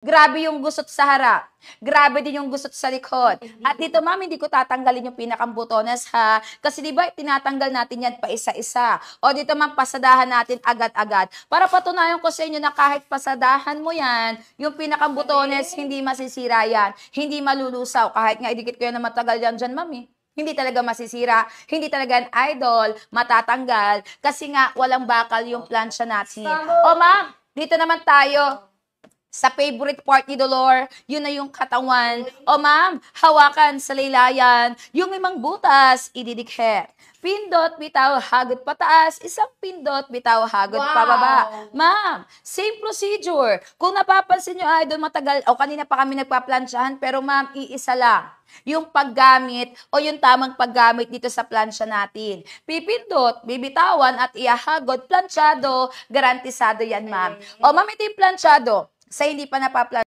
Grabe yung gusot sa harap. Grabe din yung gusot sa likod. At dito, ma'am, hindi ko tatanggalin yung pinakang butones, ha? Kasi di ba, tinatanggal natin yan pa isa-isa. O dito, ma'am, pasadahan natin agad-agad. Para patunayan ko sa inyo na kahit pasadahan mo yan, yung pinakang butones, hindi masisira yan. Hindi malulusaw. Kahit nga idikit ko yan na matagal yan dyan, ma'am, eh. Hindi talaga masisira, hindi talaga an idol, matatanggal, kasi nga walang bakal yung plancha natin. O ma'am, dito naman tayo sa favorite part ni Dolor, yun na yung katawan. O ma'am, hawakan sa laylayan, yung limang butas, ididikhet. Pindot, bitaw, hagot pataas, isang pindot, bitaw, hagot pababa. Ma'am, same procedure. Kung napapansin nyo, idol, matagal, o kanina pa kami nagpaplansyahan, pero ma'am, iisa lang. Yung paggamit o yung tamang paggamit dito sa plansya natin. Pipindot, bibitawan at iahagod, plansyado, garantisado yan, ma'am. O ma'am, ito yung plansyado. Sa hindi pa napaplan